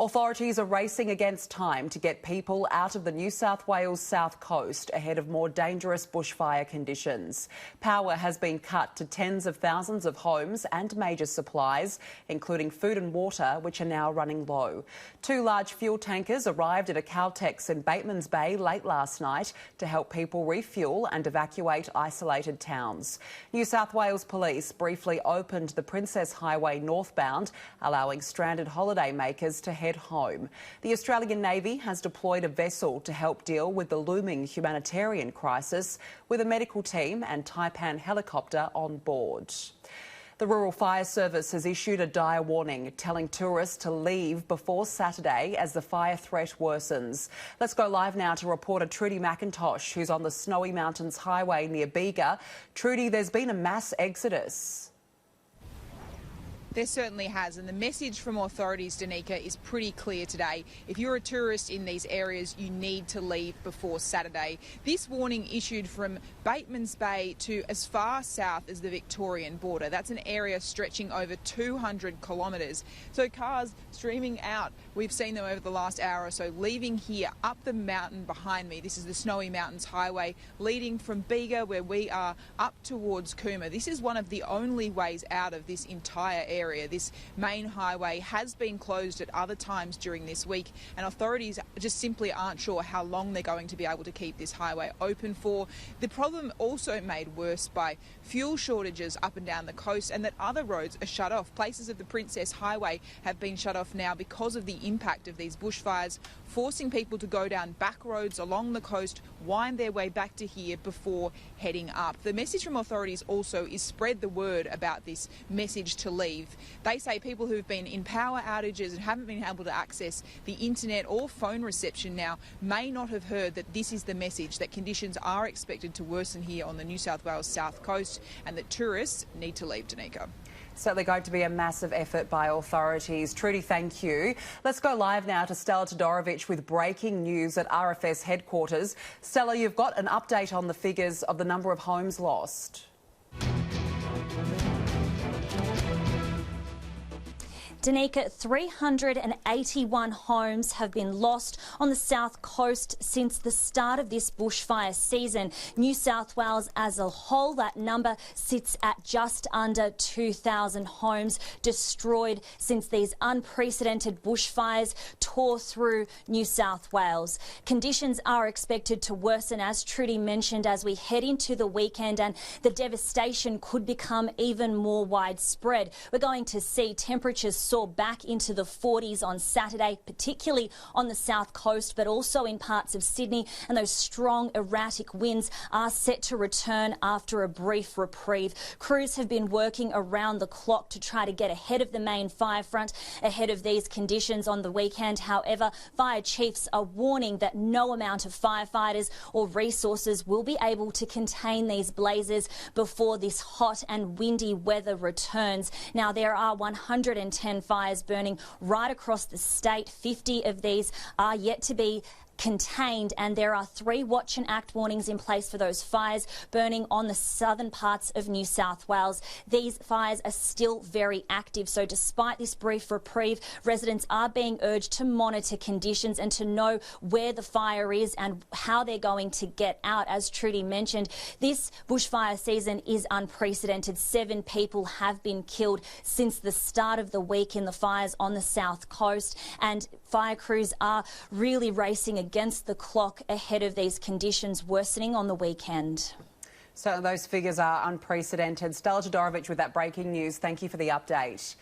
Authorities are racing against time to get people out of the New South Wales South Coast ahead of more dangerous bushfire conditions. Power has been cut to tens of thousands of homes and major supplies, including food and water, which are now running low. 2 large fuel tankers arrived at a Caltex in Batemans Bay late last night to help people refuel and evacuate isolated towns. New South Wales Police briefly opened the Princess Highway northbound, allowing stranded holidaymakers to head home. The Australian Navy has deployed a vessel to help deal with the looming humanitarian crisis, with a medical team and Taipan helicopter on board. The Rural Fire Service has issued a dire warning, telling tourists to leave before Saturday as the fire threat worsens. Let's go live now to reporter Trudy McIntosh, who's on the Snowy Mountains Highway near Bega. Trudy, there's been a mass exodus. There certainly has, and the message from authorities, Danica, is pretty clear today. If you're a tourist in these areas, you need to leave before Saturday. This warning issued from Batemans Bay to as far south as the Victorian border. That's an area stretching over 200 kilometres. So cars streaming out, we've seen them over the last hour or so, leaving here up the mountain behind me. This is the Snowy Mountains Highway leading from Bega, where we are, up towards Cooma. This is one of the only ways out of this entire area. This main highway has been closed at other times during this week, and authorities just simply aren't sure how long they're going to be able to keep this highway open for. The problem also made worse by fuel shortages up and down the coast, and that other roads are shut off. Places of the Princess Highway have been shut off now because of the impact of these bushfires, forcing people to go down back roads along the coast, wind their way back to here before heading up. The message from authorities also is spread the word about this message to leave. They say people who've been in power outages and haven't been able to access the internet or phone reception now may not have heard that this is the message, that conditions are expected to worsen here on the New South Wales South Coast and that tourists need to leave, Danica. Certainly going to be a massive effort by authorities. Trudy, thank you. Let's go live now to Stella Todorovic with breaking news at RFS headquarters. Stella, you've got an update on the figures of the number of homes lost. Danica, 381 homes have been lost on the South Coast since the start of this bushfire season. New South Wales as a whole, that number sits at just under 2,000 homes destroyed since these unprecedented bushfires tore through New South Wales. Conditions are expected to worsen, as Trudy mentioned, as we head into the weekend, and the devastation could become even more widespread. We're going to see temperatures soar back into the 40s on Saturday, particularly on the South Coast, but also in parts of Sydney, and those strong erratic winds are set to return after a brief reprieve. Crews have been working around the clock to try to get ahead of the main fire front ahead of these conditions on the weekend. However, fire chiefs are warning that no amount of firefighters or resources will be able to contain these blazes before this hot and windy weather returns. Now, there are 110 fires burning right across the state. 50 of these are yet to be contained, and there are 3 watch and act warnings in place for those fires burning on the southern parts of New South Wales. These fires are still very active, so despite this brief reprieve, residents are being urged to monitor conditions and to know where the fire is and how they're going to get out. As Trudy mentioned, this bushfire season is unprecedented. 7 people have been killed since the start of the week in the fires on the South Coast, and fire crews are really racing against the clock ahead of these conditions worsening on the weekend. So those figures are unprecedented. Stella Todorovic with that breaking news. Thank you for the update.